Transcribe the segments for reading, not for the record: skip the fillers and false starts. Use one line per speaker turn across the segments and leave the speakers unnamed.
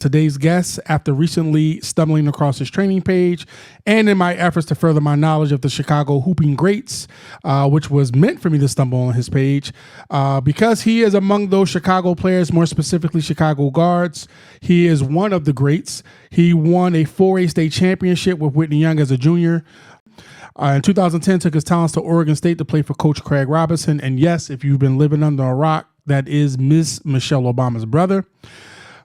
Today's guest, after recently stumbling across his training page and in my efforts to further my knowledge of the Chicago hooping greats, which was meant for me to stumble on his page, because he is among those Chicago players, more specifically Chicago guards. He is one of the greats. He won a 4A state championship with Whitney Young as a junior. In 2010, took his talents to Oregon State to play for Coach Craig Robinson. And yes, if you've been living under a rock, that is Miss Michelle Obama's brother.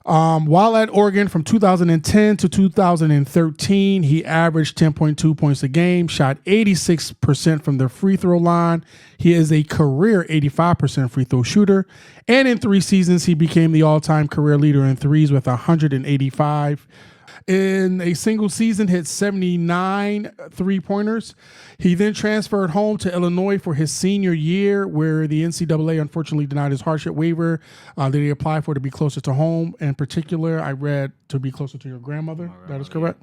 While at Oregon from 2010 to 2013, he averaged 10.2 points a game, shot 86% from the free throw line. He is a career 85% free throw shooter. And in 3 seasons, he became the all-time career leader in threes with 185. In a single season, hit 79 three-pointers. He then transferred home to Illinois for his senior year, where the NCAA unfortunately denied his hardship waiver that he applied for to be closer to home. In particular, I read to be closer to your grandmother. That is correct.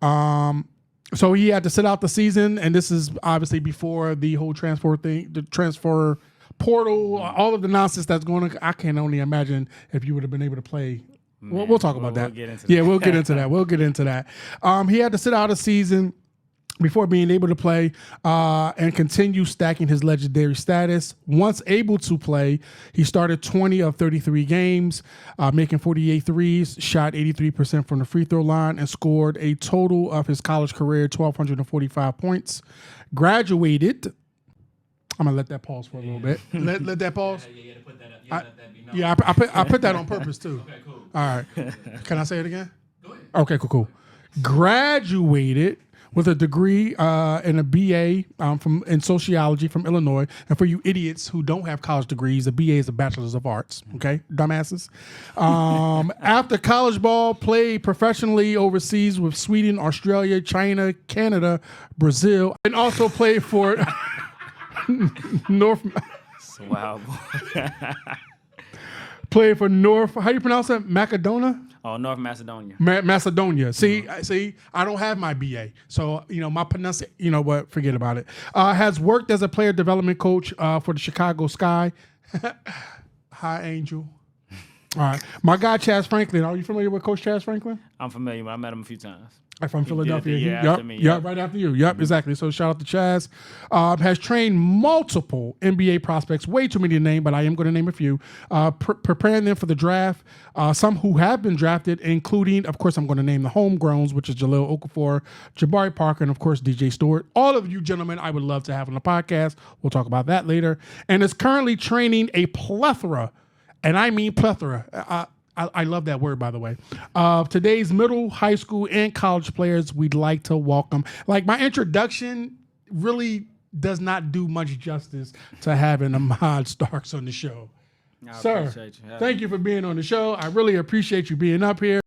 So he had to sit out the season, and this is obviously before the whole transfer thing, the transfer portal, all of the nonsense that's going on. I can only imagine if you would have been able to play. Man, we'll talk about that. We'll get into that. We'll get into that. He had to sit out a season before being able to play and continue stacking his legendary status. Once able to play, he started 20 of 33 games, making 48 threes, shot 83% from the free throw line, and scored a total of his college career 1,245 points. Graduated. I'm gonna let that pause for a little bit. Let that pause. I put that on purpose too. Okay, cool. All right. Can I say it again? Go ahead. Okay, cool. Graduated with a degree in a BA in sociology from Illinois. And for you idiots who don't have college degrees, a BA is a bachelor's of arts. Okay, dumbasses. After college ball, played professionally overseas with Sweden, Australia, China, Canada, Brazil, and also played for North.
Wow.
Played for North. How do you pronounce that? Macedonia.
Oh, North Macedonia.
Macedonia. See, I don't have my BA, so my pronunciation. You know what? Forget about it. Has worked as a player development coach for the Chicago Sky. Hi, Angel. All right, my guy Chaz Franklin. Are you familiar with Coach Chaz Franklin?
I'm familiar. I met him a few times.
From Philadelphia.
Yep,
right after you. Yep, exactly. So shout out to Chaz. Has trained multiple NBA prospects, way too many to name, but I am going to name a few, preparing them for the draft. Some who have been drafted, including, of course, I'm going to name the homegrowns, which is Jahlil Okafor, Jabari Parker, and, of course, DJ Stewart. All of you gentlemen I would love to have on the podcast. We'll talk about that later. And is currently training a plethora, and I mean plethora, I love that word, by the way. Today's middle, high school, and college players we'd like to welcome. Like, my introduction really does not do much justice to having Ahmad Starks on the show. Sir, thank you for being on the show. I really appreciate you being up here.